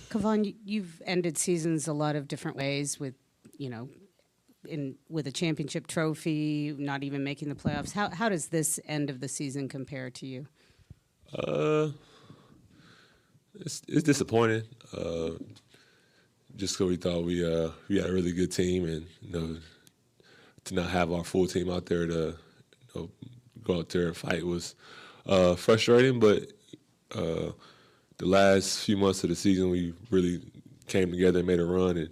Kevon, you've ended seasons a lot of different ways with, you know, with a championship trophy, not even making the playoffs. How does this end of the season compare to you? It's disappointing. Just because we thought we had a really good team, and to not have our full team out there to go out there and fight was frustrating. But the last few months of the season, we really came together and made a run,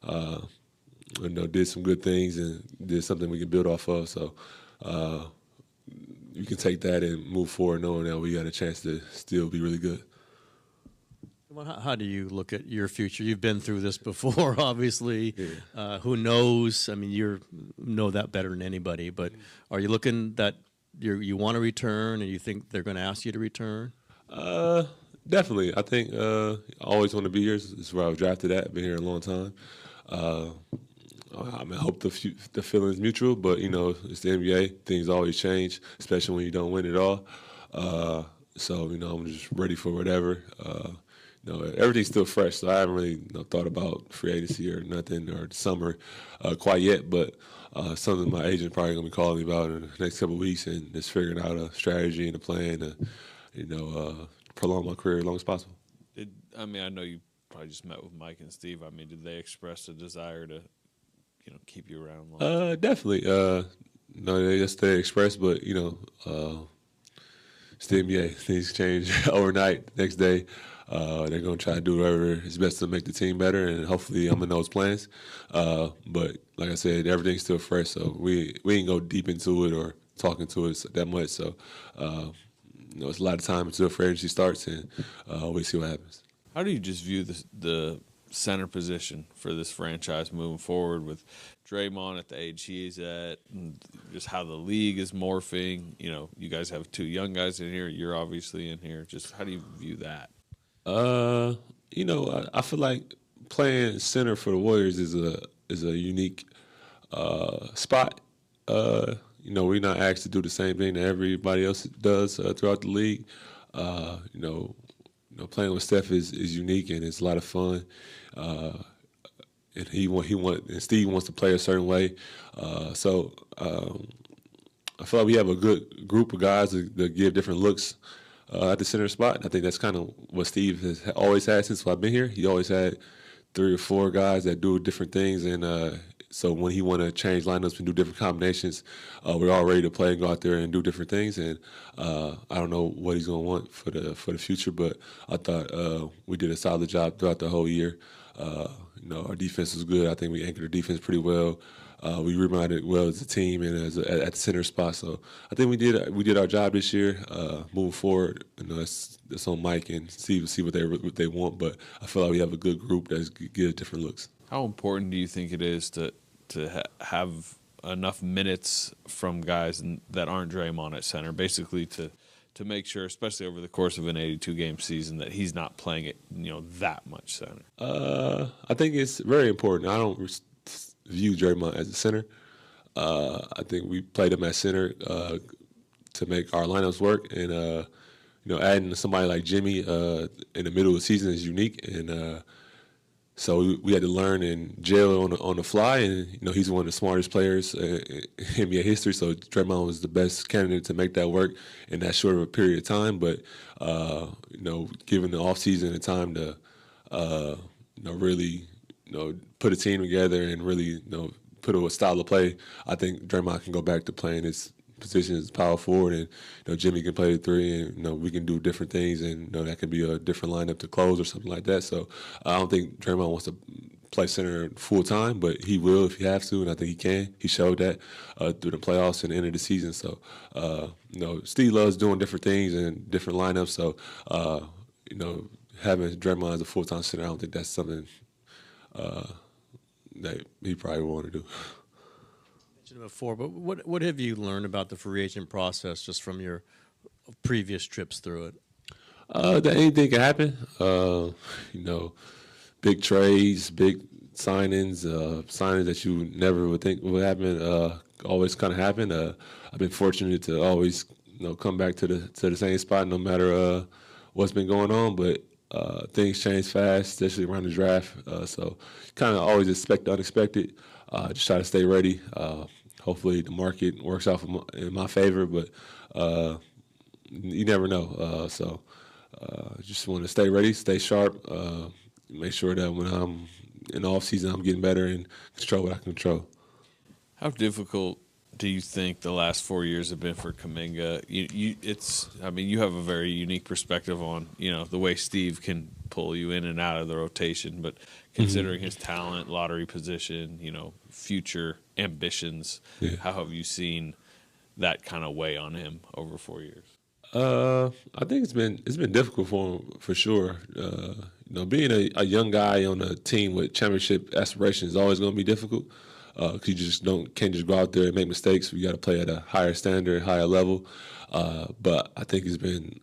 and did some good things and did something we can build off of. So you can take that and move forward, knowing that we got a chance to still be really good. How do you look at your future? You've been through this before, obviously. Yeah. Who knows? I mean, you know that better than anybody. But are you looking that you want to return, and you think they're going to ask you to return? Definitely. I think I always want to be here. This is where I was drafted at. I've been here a long time. I hope the feeling is mutual, but, it's the NBA. Things always change, especially when you don't win it all. So, I'm just ready for whatever. Everything's still fresh, so I haven't really thought about free agency or nothing or the summer quite yet, but something my agent probably going to be calling me about in the next couple of weeks, and just figuring out a strategy and a plan to, prolong my career as long as possible. I know you probably just met with Mike and Steve. I mean, did they express a desire to, keep you around long? Definitely. They expressed, but, it's the NBA. Things change overnight. Next day, they're going to try to do whatever is best to make the team better, and hopefully I'm in those plans. But like I said, everything's still fresh, so we ain't go deep into it or talking to it that much. So, it's a lot of time until free agency starts, and we see what happens. How do you just view the center position for this franchise moving forward with Draymond at the age he's at, and just how the league is morphing? You guys have two young guys in here. You're obviously in here. Just how do you view that? I feel like playing center for the Warriors is a unique spot. We're not asked to do the same thing that everybody else does throughout the league. Playing with Steph is unique, and it's a lot of fun. And and Steve wants to play a certain way. So I feel like we have a good group of guys that give different looks at the center spot. I think that's kind of what Steve has always had since I've been here. He always had 3 or 4 guys that do different things, and so when he want to change lineups and do different combinations, we're all ready to play and go out there and do different things. And I don't know what he's going to want for the future, but I thought we did a solid job throughout the whole year. Our defense was good. I think we anchored the defense pretty well. We rebounded well as a team and at the center spot. So I think we did our job this year. Moving forward, that's on Mike and Steve to see what they want. But I feel like we have a good group that gives different looks. How important do you think it is to have enough minutes from guys that aren't Draymond at center, basically to make sure, especially over the course of an 82-game season, that he's not playing it, that much center? I think it's very important. I don't view Draymond as a center. I think we played him at center to make our lineups work, and adding somebody like Jimmy in the middle of the season is unique, and so we had to learn and gel on the fly, and he's one of the smartest players in NBA history. So Draymond was the best candidate to make that work in that short of a period of time. But given the offseason and time to really put a team together and really put a style of play, I think Draymond can go back to playing his position as power forward, and Jimmy can play the 3, and we can do different things, and that can be a different lineup to close or something like that. So I don't think Draymond wants to play center full time, but he will if he has to, and I think he can. He showed that through the playoffs and the end of the season. So Steve loves doing different things and different lineups. So having Draymond as a full-time center, I don't think that's something that he probably would want to do. Before, but what have you learned about the free agent process just from your previous trips through it? That anything can happen. Big trades, big signings that you never would think would happen. Always kind of happen. I've been fortunate to always come back to the same spot no matter what's been going on. But things change fast, especially around the draft. So kind of always expect the unexpected. Just try to stay ready. Hopefully the market works out in my favor, but you never know. So just want to stay ready, stay sharp, make sure that when I'm in the off season, I'm getting better and control what I can control. How difficult do you think the last 4 years have been for Kuminga? You have a very unique perspective on, the way Steve can pull you in and out of the rotation, but considering his talent, lottery position, future ambitions, how have you seen that kind of weigh on him over 4 years? I think it's been difficult for him for sure. Being a young guy on a team with championship aspirations is always going to be difficult. Because you just can't just go out there and make mistakes. We got to play at a higher standard, higher level. But I think it's been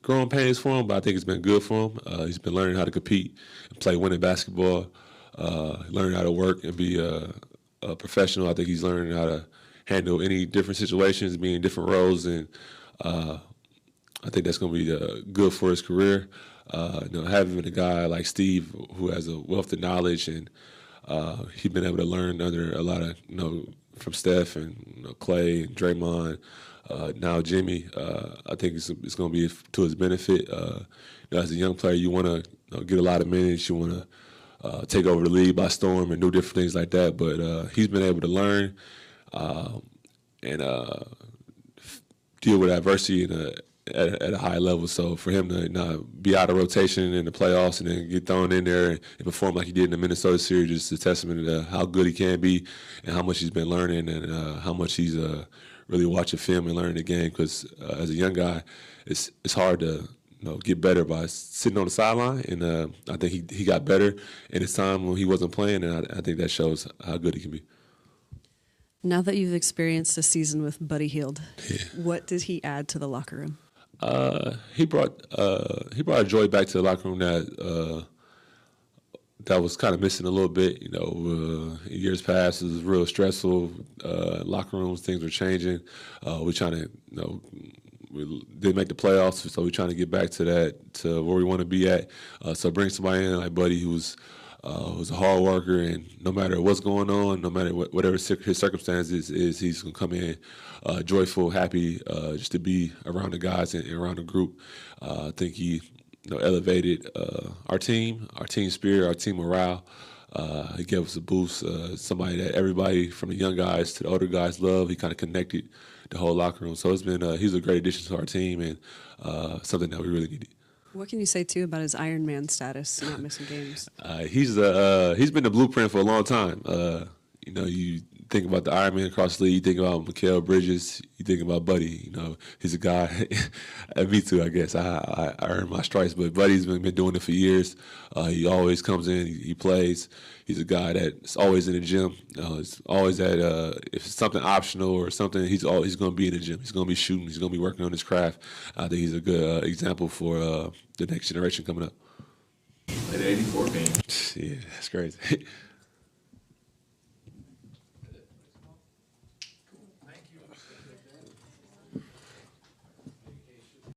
growing pains for him, but I think it's been good for him. He's been learning how to compete and play winning basketball, learning how to work and be a professional. I think he's learning how to handle any different situations, be in different roles, and I think that's going to be good for his career. Having a guy like Steve who has a wealth of knowledge and he's been able to learn under a lot of, from Steph and Clay and Draymond, now Jimmy. I think it's going to be to his benefit. As a young player, you want to get a lot of minutes. You want to take over the league by storm and do different things like that. But he's been able to learn and deal with adversity at a high level. So for him to not be out of rotation in the playoffs and then get thrown in there and perform like he did in the Minnesota series is a testament to how good he can be and how much he's been learning and how much he's really watching film and learning the game. Because as a young guy, it's hard to get better by sitting on the sideline. And I think he got better in his time when he wasn't playing, and I think that shows how good he can be. Now that you've experienced a season with Buddy Hield, what did he add to the locker room? He brought a joy back to the locker room that was kind of missing a little bit. Years past, it was real stressful. Locker rooms, things were changing. We're trying to, we didn't make the playoffs, so we're trying to get back to where we want to be at. So bring somebody in like Buddy who's a hard worker, and no matter what's going on, no matter whatever his circumstances is, he's going to come in joyful, happy, just to be around the guys and around the group. I think he elevated our team spirit, our team morale. He gave us a boost, somebody that everybody from the young guys to the older guys love. He kind of connected the whole locker room. So he's a great addition to our team and something that we really needed. What can you say, too, about his Iron Man status, not missing games? He's been the blueprint for a long time. You think about the Iron Man across the league, you think about Mikal Bridges, you think about Buddy. He's a guy, me too, I guess. I earned my stripes, but Buddy's been doing it for years. He always comes in, he plays. He's a guy that's always in the gym. It's always at if it's something optional or something, he's going to be in the gym. He's going to be shooting. He's going to be working on his craft. I think he's a good example for the next generation coming up. Played 84 games. Yeah, that's crazy.